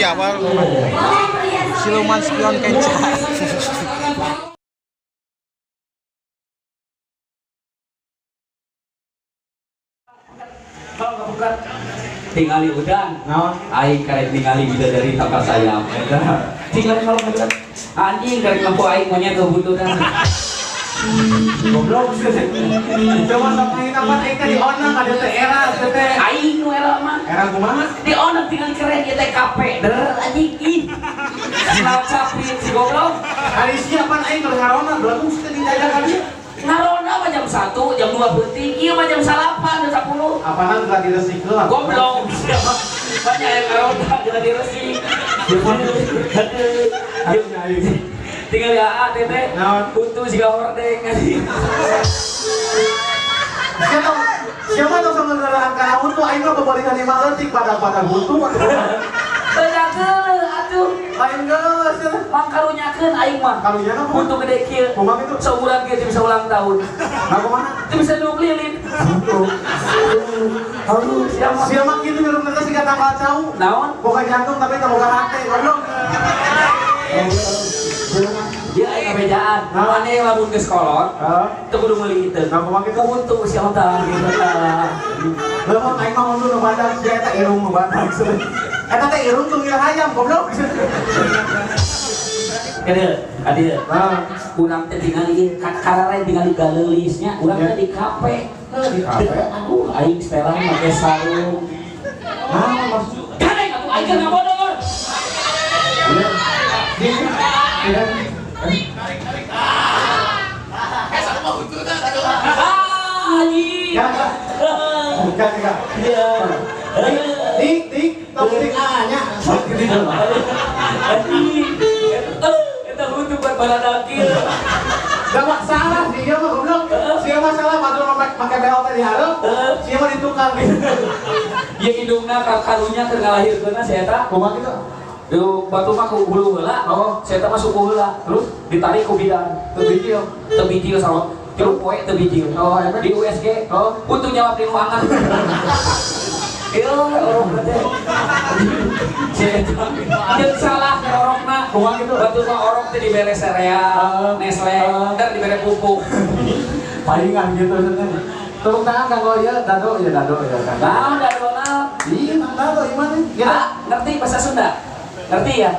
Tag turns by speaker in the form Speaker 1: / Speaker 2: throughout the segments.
Speaker 1: siapa siluman spion kenca.
Speaker 2: Kalau bukan tinggali udang, aing karek ningali bidadari tapar sayap. Tinggali kalau bukan anjing karek lampu aing monyet kebutuhan.
Speaker 3: Goblok sih. Coba sampein apa teh di onang ada teh era teh.
Speaker 2: Aing nu era mah.
Speaker 3: Era kumaha?
Speaker 2: Di onang tinggal keren ya TKP. Der anjing ih. Kenal capri si goblok.
Speaker 3: Hari siapan aing keur ngarona belum mesti dijajakan dia.
Speaker 2: Ngarona mah jam 1, jam 2 penting. Iya mah jam 8, jam 10.
Speaker 3: Apaan enggak diresikeun?
Speaker 2: Goblok. Banyak yang ngarona geus diresik. Ayo. Tinggal ya teteh untuk si hordeng
Speaker 3: siapa tuh sama dengan angka untuk aing mah pembalikan 5 detik pada buntu
Speaker 2: bejakeun atuh
Speaker 3: aing geus
Speaker 2: mangkarunyakeun aing mah
Speaker 3: karunya apa
Speaker 2: buntu gede kieu
Speaker 3: kumaha itu
Speaker 2: sauran ge bisa ulang tahun
Speaker 3: nah kumaha
Speaker 2: teu bisa nu lilin aduh
Speaker 3: siapa kitu ngerum ngeus siga tanggal cau
Speaker 2: naon
Speaker 3: boga jantung tapi teu boga rate goblok
Speaker 2: dia aya kabejaan maneh lamun geus kolot teu kudu meuli kitu
Speaker 3: nah kumaha kitu
Speaker 2: buntu si otak gitu tah
Speaker 3: leuweung aing mah mundur nu badak sia eta irung nu badak eta teh irung tuh ngira hayam goblok
Speaker 2: kene adir urang teh tingali karare tingali galeulisnya urang teh di kafe aduh aing setelan make sarung
Speaker 3: nah maksud
Speaker 2: kane atuh aing keur ngabodor Tik A-nya. Kita butuh buat baladakil.
Speaker 3: Gak masalah sih, dia mah goblok. Sia masalah matur pakai behel teh dihareup. Sia mah ditukang gitu.
Speaker 2: Ieu hidungna karunya keur ngalahirkeunna si eta.
Speaker 3: Kumaha kitu?
Speaker 2: Duh, batu mah ku hulu heula. Si eta mah suku heula. Terus ditarik ku bidan. Teu video sama. Tilu poe teu video. Di USG. Untuk nyawab di nu angan. Orang teh. Jeung salah orokna.
Speaker 3: Kumaha kitu?
Speaker 2: Batu mah orok teh dibere sereal, Nestle, entar dibere pupuk.
Speaker 3: Palingan gitu sebenarnya. Tepuk tangan kanggo ieu dado ya kan.
Speaker 2: Naon dadona?
Speaker 3: Ih, nang dado iman nih.
Speaker 2: Ngerti bahasa Sunda? Ngerti ya?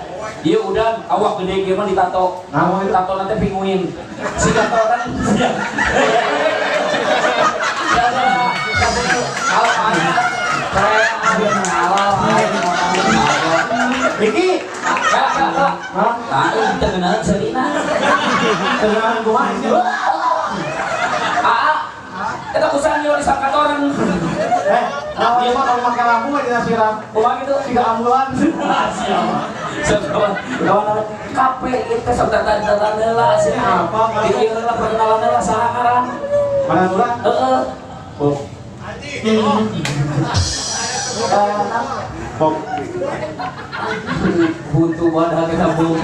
Speaker 2: Iya udah awak gede gimana ditato.
Speaker 3: Nah,
Speaker 2: tato nanti pinguin. Si tato kan.
Speaker 3: Iki,
Speaker 2: nah itu kenal Selina.
Speaker 3: kenalan kumaha sih?
Speaker 2: Kita kusan yo disangkat orang.
Speaker 3: Dia mah kalau pakai lampu mah dinasiran.
Speaker 2: Kumaha gitu?
Speaker 3: Siga ambulans.
Speaker 2: Kawan kape itu sebentar heula sih.
Speaker 3: Apa?
Speaker 2: Ieu heula perkenalan heula saha ngaran?
Speaker 3: Mana urang?
Speaker 2: Heeh.
Speaker 3: Pok.
Speaker 2: Buntu wadah kita buntu.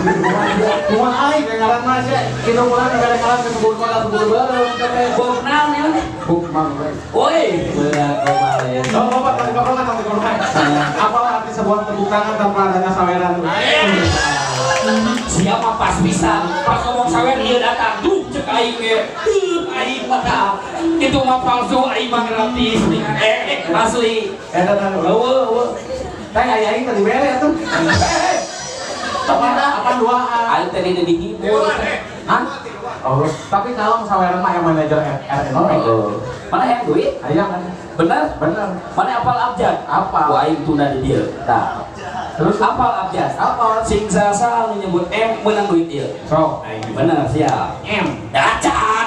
Speaker 3: Kumaha aing ngaran mah sih? Kitu urang gara-gara ke kebun bareng teh.
Speaker 2: Bok naon ya?
Speaker 3: Buk mang.
Speaker 2: Woi, berat kemarin.
Speaker 3: Bapak tadi bapak kan tahu kalau apalah arti sebuah tepuk tangan tanpa adanya saweran?
Speaker 2: Siapa pas bisa pas ngomong sawer dia datang duh cek aing ge aing mah itu mah palsu aing mah gratis asli
Speaker 3: Eta teh eueuh. Teh aya aing tadi bere atuh. Apa dua
Speaker 2: aing tadi di dihibur.
Speaker 3: Hah? Oh, tapi kalau saweran mah yang manajer RNP.
Speaker 2: Mana yang duit?
Speaker 3: Aya kan?
Speaker 2: Bener?
Speaker 3: Bener.
Speaker 2: Mana apal abjad?
Speaker 3: Apa?
Speaker 2: Wah aing tuna di dieu. Tah. Terus apal abjad?
Speaker 3: Apa?
Speaker 2: Sing sasa nyebut M menang duit ieu.
Speaker 3: So,
Speaker 2: Bener siap.
Speaker 3: M.
Speaker 2: Dacan.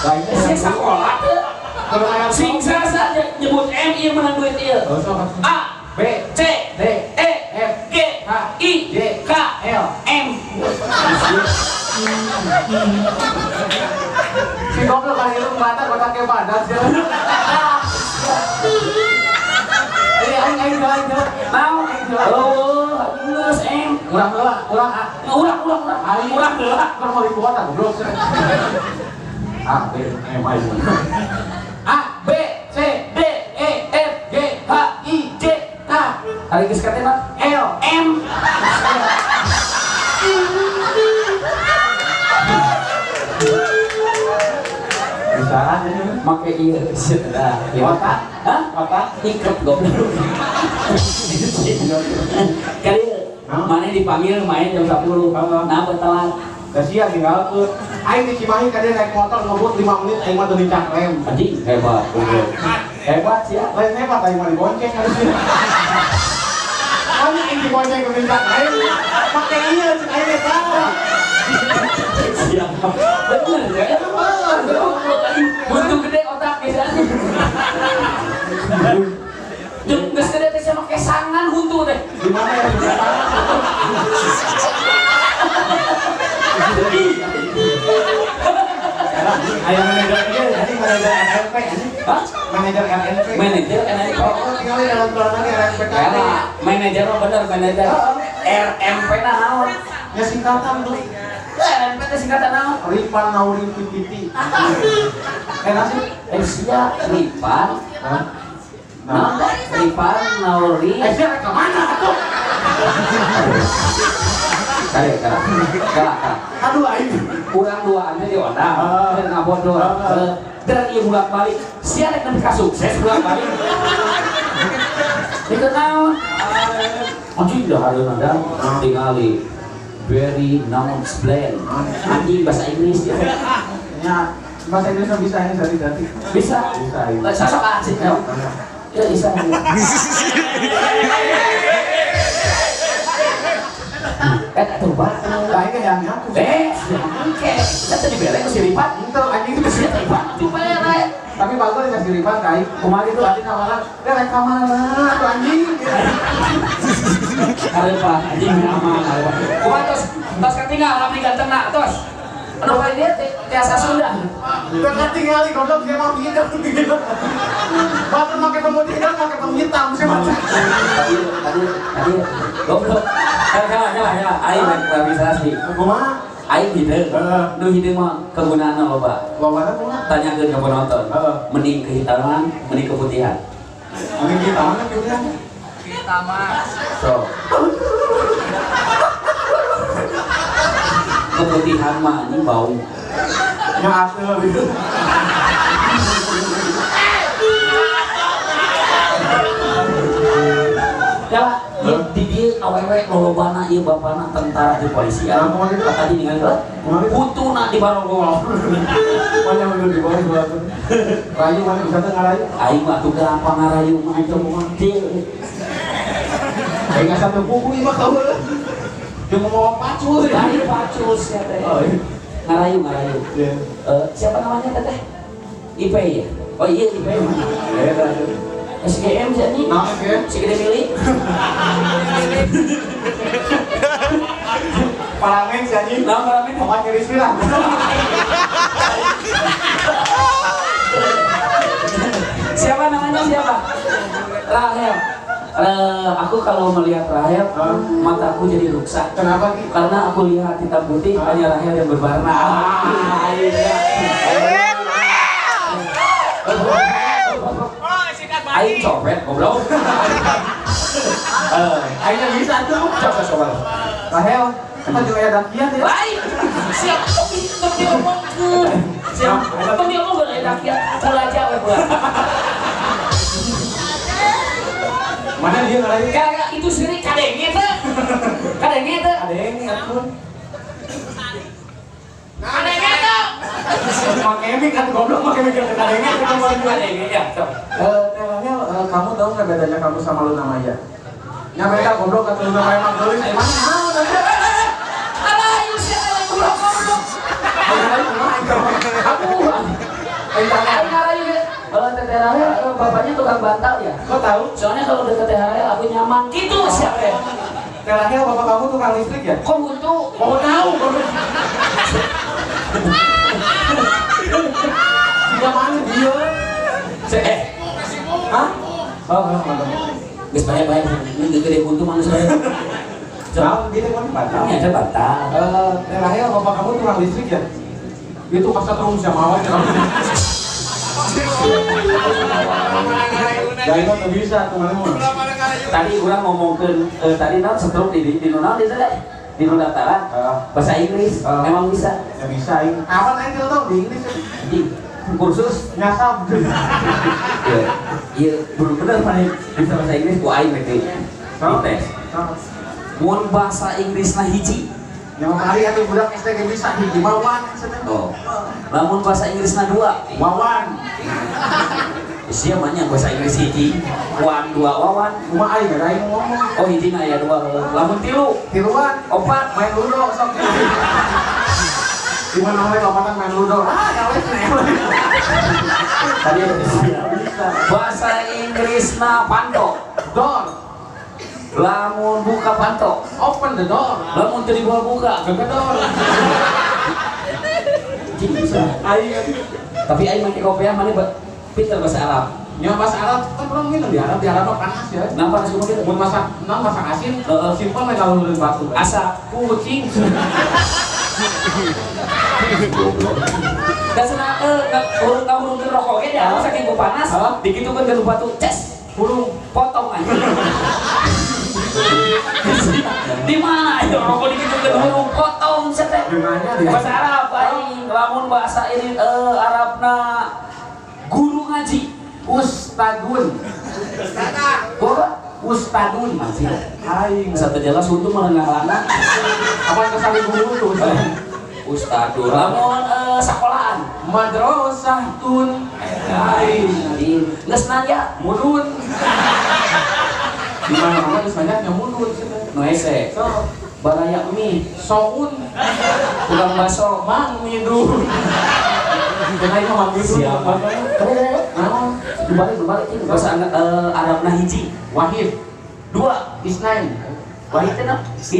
Speaker 3: Lainnya
Speaker 2: Sing sekolah teh.
Speaker 3: kalau aya
Speaker 2: Sing sasa nyebut M ieu menang duit ieu. A
Speaker 3: B
Speaker 2: C
Speaker 3: D
Speaker 2: E
Speaker 3: F
Speaker 2: G
Speaker 3: H
Speaker 2: I
Speaker 3: J
Speaker 2: K
Speaker 3: L
Speaker 2: M.
Speaker 3: si goblok kali itu batak ke badak sih. Aing jalan.
Speaker 2: Mau? Oh, geus M.
Speaker 3: Urang heula, urang A.
Speaker 2: Urang heula.
Speaker 3: Kan mau dibuat aku goblok. A B M I.
Speaker 2: A B C D E F G H I J K. Hari geus katena
Speaker 3: L.
Speaker 2: M.
Speaker 3: Bisa aja.
Speaker 2: Make iya sudah.
Speaker 3: Otak?
Speaker 2: Hah?
Speaker 3: Otak?
Speaker 2: Ikat goblok. Kali mana dipanggil main jam 10. Nah, telat.
Speaker 3: Kasihan tinggal tuh. Aing di Cimahi kadang naik motor ngebut 5 menit aing mah teu dincak rem.
Speaker 2: Anjing hebat. Hebat sih ya.
Speaker 3: Lain hebat aing mah dibonceng harusnya. Aing dibonceng ke dincak rem. Make ieu cek aing teh tahu.
Speaker 2: Siapa? Bener ya? Buntu gede otak biasanya. Jeung geus gede teh sama kesangan buntu teh.
Speaker 3: Di mana ya? Ayah manajer dia, jadi manajer RNP.
Speaker 2: Hah?
Speaker 3: Manajer RNP.
Speaker 2: Manajer NRP.
Speaker 3: Oh, tinggal di dalam perannya RNP.
Speaker 2: Kalah, manajer mah bener manajer. RMP nah naon?
Speaker 3: Ya singkatan tuh.
Speaker 2: RMP teh singkatan naon?
Speaker 3: Ripan Nauri Pipiti. Enak sih.
Speaker 2: Sia Ripan.
Speaker 3: Hah?
Speaker 2: Naon teh? Ripan Nauri.
Speaker 3: Sia ke mana atuh?
Speaker 2: Kalah.
Speaker 3: Aduh aing.
Speaker 2: Kurang duaan teh di Odang. Teu ngabodor. Dan ieu bolak-balik. Sia rek nepi ka sukses bolak-balik. Dikeun naon? Anjing dah hareuna da tingali very nouns blend. Anjing bahasa Inggris ya.
Speaker 3: Ya, bahasa Indonesia bisa ini sehari-hari.
Speaker 2: Bisa.
Speaker 3: Bisa ini.
Speaker 2: Sosok asik ya. Ya bisa. Tuh Pak.
Speaker 3: Aing kan yang ngaku.
Speaker 2: Oke. Kita tadi belek ke si Ripat.
Speaker 3: Itu anjing itu
Speaker 2: Si Ripat tuh belek.
Speaker 3: tapi bagus dikasih riban kai. Kemarin tuh anjing kawalan, dia naik kamar tuh anjing.
Speaker 2: Ada Pak, anjing aman. Kumaha tos ketinggal rapi ganteng nak tos. Anu paling dia tiasa Sunda.
Speaker 3: Udah ketinggalan goblok dia mau pindah tuh gitu. Batur pakai pemutih hitam, pakai pemutih hitam sih macam.
Speaker 2: Tadi goblok. Kalah. Aing enggak bisa sih.
Speaker 3: Kumaha?
Speaker 2: Aing hideung. Nu hideung mah kegunaanna loba.
Speaker 3: Lomana kumaha?
Speaker 2: Tanyakeun ka penonton. Mending kehitaman, mending keputihan.
Speaker 3: Mending kita mana pilihan?
Speaker 2: So. Keputihan mah ini bau.
Speaker 3: Yang asli gitu.
Speaker 2: Ya, di dia awewe lolobana ieu bapana tentara di polisi. Tadi ningali putuna di barogol.
Speaker 3: Mana yang di bawah dua tuh? Rayu mana bisa tuh ngarayu?
Speaker 2: Aing mah tuh gampang ngarayu mah itu mah.
Speaker 3: Aing nggak satu buku ini mah kau lah. Cuma mau pacul.
Speaker 2: Dari pacus ya teh. Ngarayu. Siapa namanya teteh? IP ya? Oh iya IP mah. SGM jadi?
Speaker 3: Nah, SGM?
Speaker 2: Si gede milih?
Speaker 3: Paramen si anjing.
Speaker 2: Nah, paramen?
Speaker 3: Obat nyeri silang.
Speaker 2: Siapa namanya siapa? Rahel. Aku kalau melihat Rahel, mataku jadi rusak.
Speaker 3: Kenapa Ki?
Speaker 2: Karena aku lihat hitam putih hanya Rahel yang berwarna. Aing copet, goblok.
Speaker 3: Aing yang bisa tuh.
Speaker 2: Coba.
Speaker 3: Rahel, kita juga ada dakian ya.
Speaker 2: Baik. Siap. Tok dia ngomong. Siap. Tok dia ngomong dari dakian. Belajar we.
Speaker 3: Mana dia ngarayu?
Speaker 2: Kagak itu sendiri kadenge teh. Kadenge teh.
Speaker 3: Kadenge atuh.
Speaker 2: Kadenge teh.
Speaker 3: Pakai mic kan goblok pakai mic kadenge itu kan paling
Speaker 2: Kadenge ya.
Speaker 3: Rahel, kamu tahu nggak bedanya kamu sama Luna Maya? Yang beda goblok atau Luna Maya mah geus emang naon teh?
Speaker 2: Alah, ieu siapa yang goblok. Aing ngarayu ge. Kalau teteh Rahel, bapaknya tukang bantal ya.
Speaker 3: Kau tahu?
Speaker 2: Soalnya kalau deket teteh Rahel aku nyaman gitu siapa ya?
Speaker 3: Rahel bapak kamu tukang listrik ya?
Speaker 2: Kok buntu?
Speaker 3: Mau tahu goblok. Dia mana dia? Hah? Oh,
Speaker 2: Geus bae-bae. Ini gede buntu manusia.
Speaker 3: Jauh gitu kan bantal.
Speaker 2: Ini ada bantal.
Speaker 3: Rahel bapak kamu tukang listrik ya? Itu pas terus sama awal. Jadi mah teu bisa kemana mah.
Speaker 2: Tadi orang ngomongkeun tadi naon stroke di naon di sana di nu dataran bahasa Inggris emang bisa.
Speaker 3: Ya bisa ini. Apa nanya dulu dong di Inggris?
Speaker 2: Di kursus
Speaker 3: Nyasap.
Speaker 2: iya bener mana bisa bahasa Inggris ku aing berarti dites mun bahasa Inggris na hiji
Speaker 3: Yang hari atuh budak SD ge bisa hiji wawan cenah.
Speaker 2: oh lamun bahasa Inggris na dua
Speaker 3: Wawan.
Speaker 2: sia mah nya bahasa Inggris hiji wan dua wawan
Speaker 3: Kumaha aing ada aing ngomong.
Speaker 2: oh hiji na aya dua lamun tilu
Speaker 3: Tiluan
Speaker 2: opat
Speaker 3: main ludo sok. Di mana we lopatan main ludo. Ah, gawe cenah.
Speaker 2: tadi ada
Speaker 3: Bisa.
Speaker 2: bahasa Inggris na panto
Speaker 3: Door.
Speaker 2: lamun buka panto
Speaker 3: Open the door.
Speaker 2: lamun teu dibawa buka
Speaker 3: Gegedor.
Speaker 2: Cing bisa
Speaker 3: Aing
Speaker 2: tapi aing make kopiah mana pinter bahasa Arab
Speaker 3: nya bahasa Arab kan belum minum di Arab mah panas ya.
Speaker 2: kenapa harus ngomong gitu
Speaker 3: Mun masak asin, simpel mah kalau nulis batu.
Speaker 2: asa
Speaker 3: Kucing.
Speaker 2: dasarna urung rokok ge dia saking ku panas dikitukeun ke batu ces
Speaker 3: Kurung
Speaker 2: potong aja di mana itu rokok dikitukeun urung potong sete
Speaker 3: dengannya dia.
Speaker 2: bahasa Arab aing lamun bahasa ini Arabna guru ngaji
Speaker 3: Ustadun. Ustadun
Speaker 2: masih
Speaker 3: aing
Speaker 2: satu jelas untuk melengah-langah
Speaker 3: apa kesali guru tuh
Speaker 2: Ustadur lamun sekolahan
Speaker 3: madrasah tun aing
Speaker 2: geus nanya
Speaker 3: mudun di mana-mana geus banyaknya mudun
Speaker 2: nu hese
Speaker 3: so
Speaker 2: baraya mie
Speaker 3: soun
Speaker 2: tukang baso
Speaker 3: mang midun jangan itu mang midun
Speaker 2: siapa dibalik ini bahasa Arabna hiji
Speaker 3: wahid
Speaker 2: dua
Speaker 3: isnain
Speaker 2: wahid itu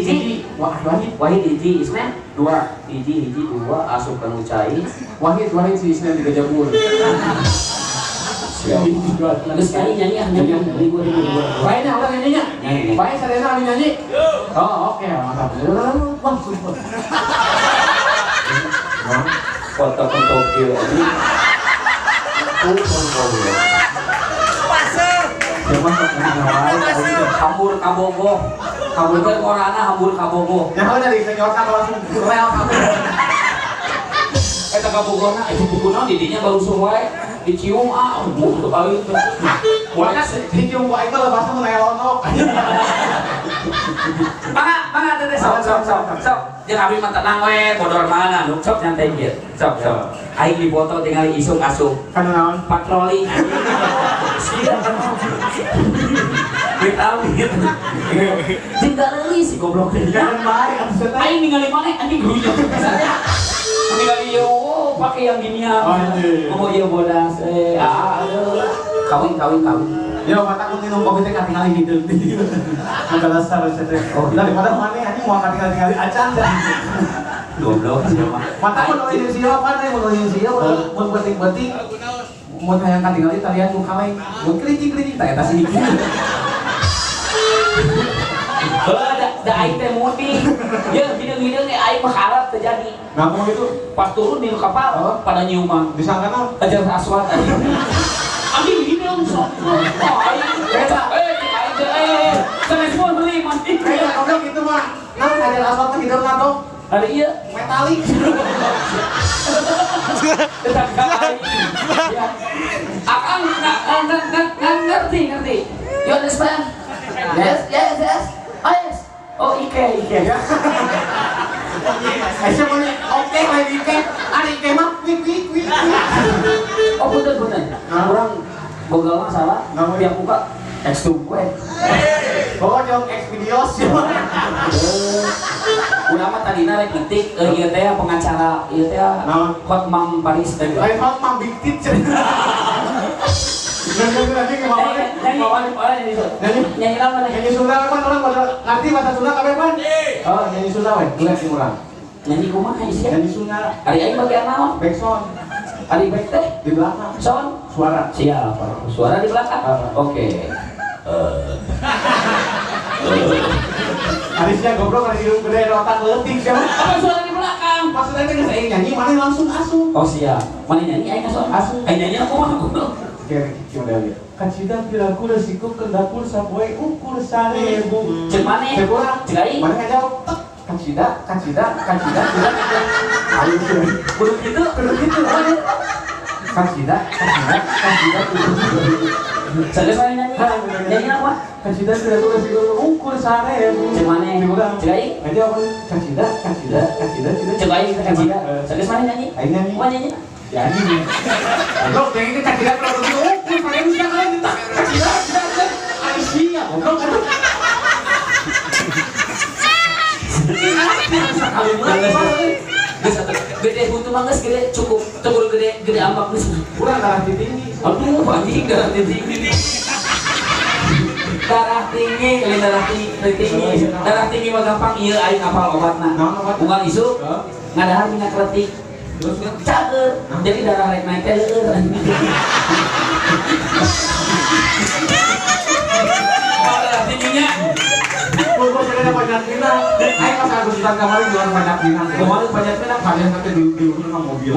Speaker 2: hiji
Speaker 3: wahid
Speaker 2: wahid hiji isna dua hiji dua asup kanu cai
Speaker 3: wahid si isnain di Gajabur
Speaker 2: geus kali nyanyi ribu
Speaker 3: baiknya udah nyanyinya
Speaker 2: Nyanyi.
Speaker 3: baik Sarena abi nyanyi oh oke mantap wah super
Speaker 2: foto Tokyo ini
Speaker 3: siapa
Speaker 2: hambur kabogo hambur kan orangna hambur kabogo
Speaker 3: yang dari senyorkan langsung rel kamu
Speaker 2: eta kabogona itu bukuna didinya baru suai dicium untuk kali itu
Speaker 3: Maka dicium gua itu lebasnya menelonok.
Speaker 2: Mangga teh sok jeung abdi mah tenang we bodor mana nu sok nyantai kieu sok aing dipoto tinggal isuk asup
Speaker 3: Kana naon?
Speaker 2: patroli sia Wit tinggal leulis si goblok teh
Speaker 3: Jangan baik absen
Speaker 2: aing ningali maneh anjing grunya ningali yo pakai yang ginian oh iya bodas aduh kawin
Speaker 3: Ya mata aku minum kopi teh katingali hideung di. Mangga dasar teh. Oh, daripada maneh anjing mau katingali acan dah.
Speaker 2: goblok siapa
Speaker 3: Mata aku nulis siapa nih, nulis siapa mun penting-penting. Mun hayang katingali talian nu kaleng. Mun kritik-kritik tah eta sih.
Speaker 2: ada aing teh mudi ya hideung-hideung aing mah harap terjadi
Speaker 3: Ngomong itu
Speaker 2: pas turun di kapal pada nyiuman
Speaker 3: disangka naon?
Speaker 2: ajar aswat anjing hideung sok aing beda aing sana semua beli mati
Speaker 3: Kayak kalau gitu mah, naon ajar asal teh hideung ngadong
Speaker 2: ada iya
Speaker 3: metalik.
Speaker 2: tetap aing akang ngerti you understand yes oh Ike
Speaker 3: Ya. Aisyah mau oke lagi ke, ada ke mah wik.
Speaker 2: oh bener orang boga mah salah tiap buka teks gue
Speaker 3: Bawa jong X videos ya.
Speaker 2: udah mah tadi rek ngetik ieu teh pengacara ieu teh Hotman Paris teh
Speaker 3: Lain hot mah big tit. Nanti kemauan
Speaker 2: nyanyi apa nih?
Speaker 3: nyanyi Sunda kan orang pada ngerti bahasa Sunda kabeh pan? Oh, nyanyi Sunda we, ingat sih urang.
Speaker 2: Nyanyi kumaha sih?
Speaker 3: Nyanyi Sunda.
Speaker 2: Ari aing bagian naon?
Speaker 3: Back sound
Speaker 2: Ari back teh
Speaker 3: di belakang.
Speaker 2: sound
Speaker 3: Suara.
Speaker 2: siapa? Suara di belakang. Oke.
Speaker 3: Harisnya goblok ada hidung gede ada otak leutik siapa?
Speaker 2: Apa suara di belakang?
Speaker 3: Maksudnya teh geus aing nyanyi mana langsung asup.
Speaker 2: Oh siap. Mana nyanyi aing sound?
Speaker 3: Asup.
Speaker 2: Aing nyanyi kumaha goblok?
Speaker 3: Kere kieu deui. Kacida piraku resiko ke dapur sapoe ukur 1000.
Speaker 2: Cek mana?
Speaker 3: Cek urang.
Speaker 2: Cek aing.
Speaker 3: Mana ngajawab? Kacida. Ayo
Speaker 2: Kudu gitu.
Speaker 3: Kacida.
Speaker 2: Saya mana nyanyi? Nyanyi apa?
Speaker 3: Kacida piraku resiko ukur 1000.
Speaker 2: Cek mana?
Speaker 3: Cek urang.
Speaker 2: Cek aing.
Speaker 3: Ngajawab kacida.
Speaker 2: Cek aing kacida. Saya mana nyanyi?
Speaker 3: Aing nyanyi.
Speaker 2: Mana nyanyi?
Speaker 3: Ya ini. Goblok, yang ini kacida piraku resiko ukur 1000 siapa minta? Kacida. Aing sia, goblok.
Speaker 2: Gede butuh manggas gede cukup tegur gede ambak nih.
Speaker 3: Kurang darah tinggi.
Speaker 2: Aduh, anjing darah tinggi. Darah tinggi mah gampang ieu aing apal obatna. Unggal isuk ngadahar minyak letik.
Speaker 3: Terus
Speaker 2: Cager. Jadi darah rek naik teh leueur. Darah tingginya
Speaker 3: Pokok saya ada pajak pinang. Ayo pas aku sudah kemarin jual pajak pinang. Kemarin pajak pinang kalian sampai di rumah mobil.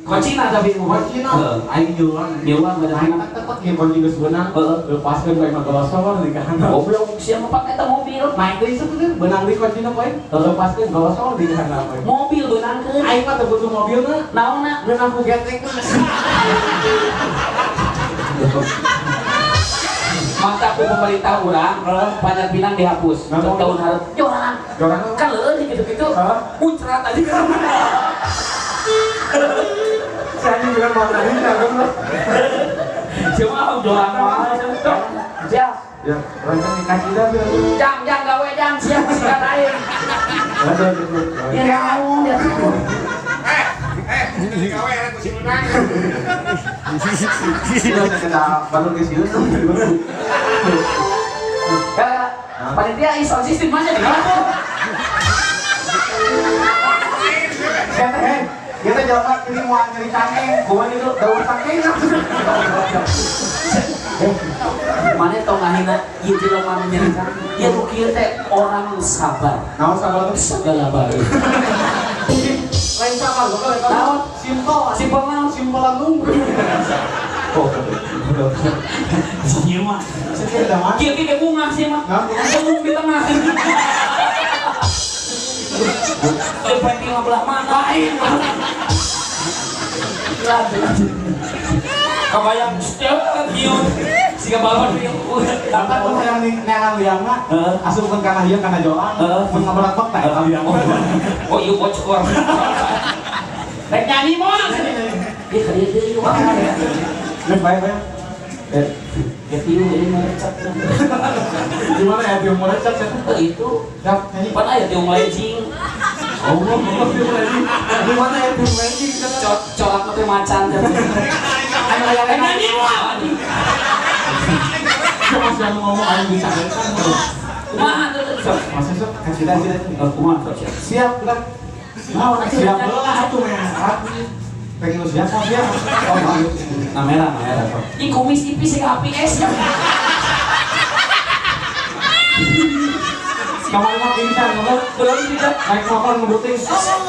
Speaker 2: Kocina tapi
Speaker 3: Cina. Ayo jualan.
Speaker 2: Jualan pada
Speaker 3: Ayo tetap ya kunci kesulitan. Lepaskan baik mata sama di kanan.
Speaker 2: goblok siapa pakai eta mobil?
Speaker 3: Naik dari situ tuh benang di kunci poin. Lepaskan gawas sama di kanan poin.
Speaker 2: Mobil benangkeun.
Speaker 3: Ayo mah butuh mobilnya.
Speaker 2: Naonna?
Speaker 3: Benang aku getek.
Speaker 2: Maka aku pemerintah urang pajak pinang dihapus. Tahun harap joran.
Speaker 3: Joran
Speaker 2: Kan leueur gitu-gitu. Muncrat aja kan.
Speaker 3: Saya ini bilang mau tadi kan.
Speaker 2: Cuma joran mah. Siap.
Speaker 3: Ya, rancang dikasih dah biar.
Speaker 2: Jang gawe jang siap sikat air.
Speaker 3: Ada.
Speaker 2: Ya mau dia.
Speaker 3: Sudah kita baru ke sini tuh.
Speaker 2: Panitia sound system mana di mana?
Speaker 3: Kita jawab ini mau nyari cangkeng, gua itu daun cangkeng.
Speaker 2: Mana tau ngahina ieu jelema nu nyerita. Ieu nu kieu teh orang sabar.
Speaker 3: Naon sabar
Speaker 2: Segala bae.
Speaker 3: lain sabar, naon simpel naon simpel langsung. Oh,
Speaker 2: Ieu mah.
Speaker 3: sekian dah mah.
Speaker 2: Kieu ge bunga sih mah. Ngomong di tengah. Depan 15 mana lain. Kabayang setiap kieu siga balon kieu.
Speaker 3: Dapat pun yang neangan liang mah asupkeun kana ieu kana joang mun ngaberak bak teh liang.
Speaker 2: Oh ieu bocor. Rek nyanyi mah. Ieu ka dieu deui wah.
Speaker 3: Geus bae.
Speaker 2: Ya tiu ini merecet.
Speaker 3: Gimana ya dia mulai cat cat?
Speaker 2: Itu
Speaker 3: Siap nyanyi.
Speaker 2: pan aya tiu melejing.
Speaker 3: Allah, gimana ya dia mulai
Speaker 2: Colak teh macan.
Speaker 3: Ayo yang
Speaker 2: Nyanyi mah.
Speaker 3: Mas yang ngomong ayo bisa kan.
Speaker 2: Kumaha tuh?
Speaker 3: Masih sok kasih dah.
Speaker 2: Kumaha tuh?
Speaker 3: Siap kan? Mau siap lah atuh meh. Pengen siap siap. Oh,
Speaker 2: Kamera. Ih kumis ipis sing HPS.
Speaker 3: Kamar mah pingsan, ngomong
Speaker 2: Belum tidak.
Speaker 3: naik motor ngebuting.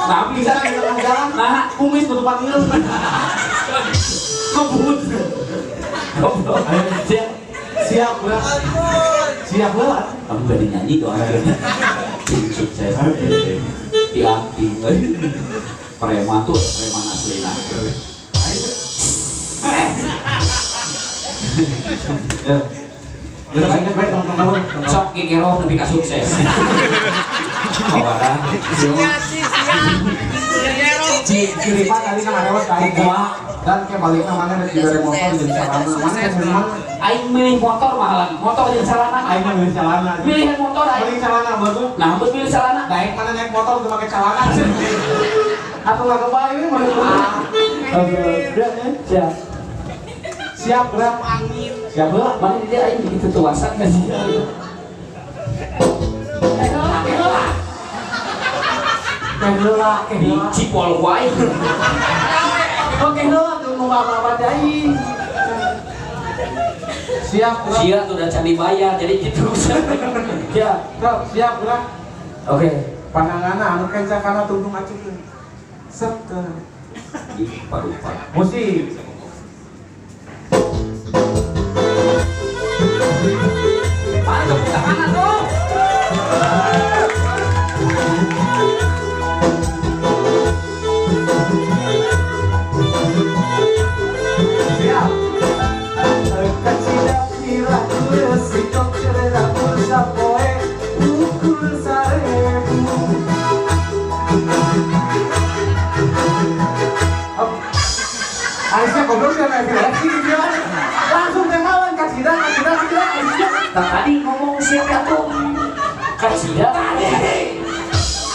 Speaker 3: Nah, pingsan di tengah jalan.
Speaker 2: Nah,
Speaker 3: Kumis tutupan ilmu.
Speaker 2: kebut. Goblok. Siap.
Speaker 3: Siap lah. Siap lah.
Speaker 2: Kamu gak nyanyi doang. Tim sukses. Dianti. Preman tuh preman asli lah.
Speaker 3: Ya. Ya, baik teman-teman.
Speaker 2: Sok kikero nepi ka sukses. Kawaran.
Speaker 3: Kiriman tadi kan ada kain dan kayak baliknya mana ada juga ada motor jadi sarana mana yang memang
Speaker 2: Aing milih motor mahalan. Motor jeung celana.
Speaker 3: aing mah milih celana.
Speaker 2: Milih motor aing.
Speaker 3: Milih celana bagus.
Speaker 2: Nah, betul milih celana.
Speaker 3: Naik mana naik motor udah pakai celana. Atau nggak kebayang ini mana? Berat ya. Siap. Siap berat angin. Siap berat.
Speaker 2: Mana dia aing gitu tuasan kan sih.
Speaker 3: Keheula,
Speaker 2: Di Cipol wae.
Speaker 3: Oke heula tuh nu apa-apa deui. Siap berat.
Speaker 2: Sia tuh udah candi bayar jadi gitu.
Speaker 3: Ya, siap berat.
Speaker 2: Oke.
Speaker 3: Pandanganna anu kenca kana tundung acukeun. Sep teu.
Speaker 2: Di paru-paru.
Speaker 3: Musik.
Speaker 2: Mana tepuk tangan tuh?
Speaker 3: Siap. Kacida pirah sikok cerita pulsa poe ukul sarebu. Aisyah goblok dia naik seleksi dia. Langsung temalan kacida.
Speaker 2: Tadi ngomong siapa tuh? Kacida tadi.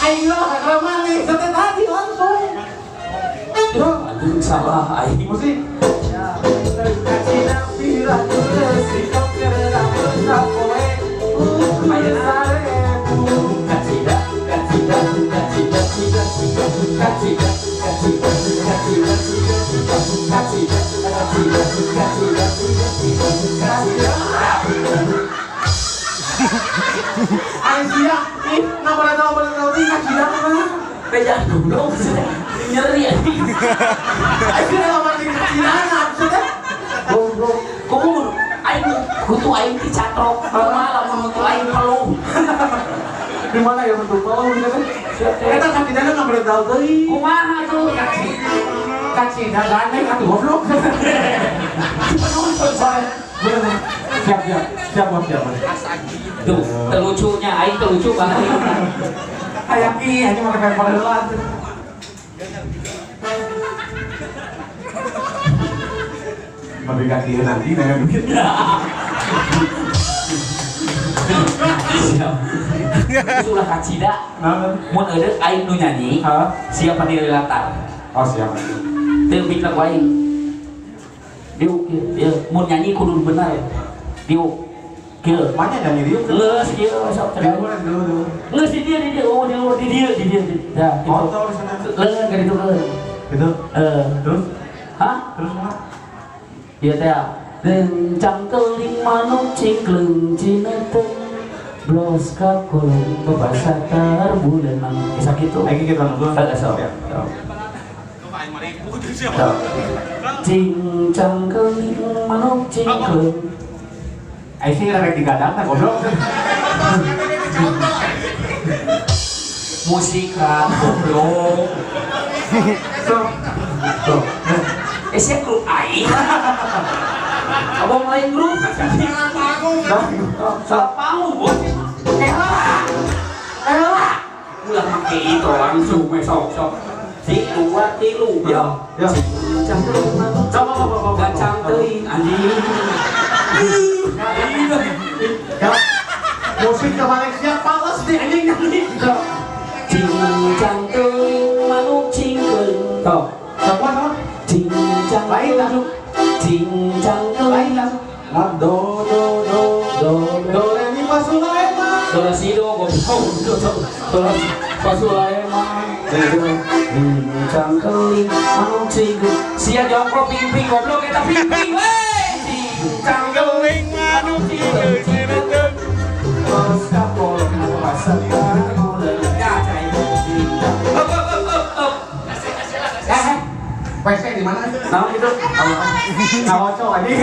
Speaker 3: Ayo kelamaan nih, setet tadi langsung.
Speaker 2: Aduh salah aing.
Speaker 3: Musik. Kacida pirah sikok cerita pulsa poe ukul sarebu. Aisyah, ih, nggak boleh tahu nih kacida mana?
Speaker 2: Pegang goblok nyeri anjing.
Speaker 3: Aisyah nggak boleh kacida, maksudnya?
Speaker 2: Goblok. Kudu aing kudu aing dicatrok. Malah menuntut aing pelung.
Speaker 3: Di mana ya bentuk kalau gitu? Kita kacida nggak boleh tahu deh.
Speaker 2: Kumaha tuh?
Speaker 3: Kacida gandeng atau goblok?
Speaker 2: Penonton saya.
Speaker 3: Siap.
Speaker 2: Tuh, terlucunya aing terlucu banget.
Speaker 3: Kayak ini mau kayak pada luar. Tapi kaki nanti nanya duit.
Speaker 2: Sudah kacida. Mun eudeuk aing nu nyanyi, siapa di latar?
Speaker 3: Oh siap.
Speaker 2: Teu mikir ku aing. Diu kieu, mun nyanyi kudu bener. Diu kieu.
Speaker 3: Mana nyanyi dia?
Speaker 2: Geus kieu sok cenah.
Speaker 3: Dulu.
Speaker 2: Geus di dia. Oh, di dia. Dah, gitu.
Speaker 3: Motor sana.
Speaker 2: Leun ka ditu leun.
Speaker 3: Gitu.
Speaker 2: Terus? Hah?
Speaker 3: Terus mana?
Speaker 2: Iya teh. Rencang keling manuk cingkleng cineteng blos ka kolong bebasa tarbulan kisah gitu.
Speaker 3: Lagi kita nunggu.
Speaker 2: Sok. Cincang keling manuk cingkleng.
Speaker 3: Aisyah rek digadang tak goblok.
Speaker 2: Musik kan goblok.
Speaker 3: So.
Speaker 2: Saya grup aing. Abang lain grup. Salah panggung bos. Elah. Ulah make itu langsung sok. Dua tilu.
Speaker 3: Ya.
Speaker 2: Cincang keling manuk.
Speaker 3: Coba.
Speaker 2: Gacang teuing anjing.
Speaker 3: Musik ke Malaysia palas nih anjing nyanyi.
Speaker 2: Cincang teuing manuk cingkeung.
Speaker 3: Tuh. Sama.
Speaker 2: Cincang
Speaker 3: Lain langsung.
Speaker 2: Cincang teuing.
Speaker 3: Do re mi fa sol la ma.
Speaker 2: Do la si do goblok. Do la fa sol la ma. Cincang keling manuk cingkeung. Sia jongkok ping goblok eta ping we. Cincang keling manuk cingkeung. Terus kapol bebasa tarbulan. Ya cai.
Speaker 3: WC di mana?
Speaker 2: Nah itu
Speaker 3: Nawaco anjing.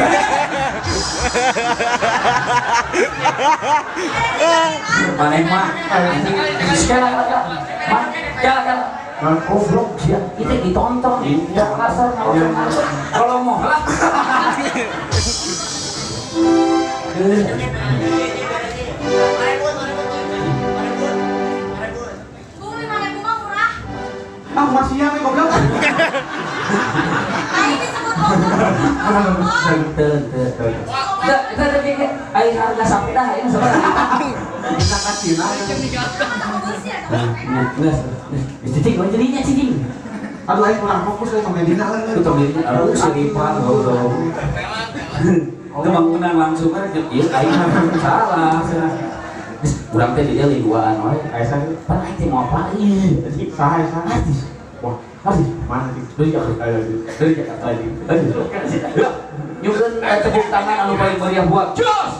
Speaker 2: mana mah sekali goblok dia itu ditonton ya kasar kalau mau lah
Speaker 3: Ah masih yang goblok.
Speaker 2: Ayo harga sampai dah ini sebenarnya.
Speaker 3: Kita kasih
Speaker 2: Cicing, mau jadinya cicing.
Speaker 3: Aduh, ayo kurang fokus ya sampai dina lah.
Speaker 2: Itu tambahin, aduh seripan, itu bangunan langsung kan, iya kain salah. Kurang teh dia liduan, oi.
Speaker 3: Aisyah,
Speaker 2: Pan aing mau apa? Ih,
Speaker 3: sahai.
Speaker 2: wah, masih
Speaker 3: Mana sih?
Speaker 2: dari Jakarta lagi. Nyukeun tepuk tangan anu paling meriah buat Jos.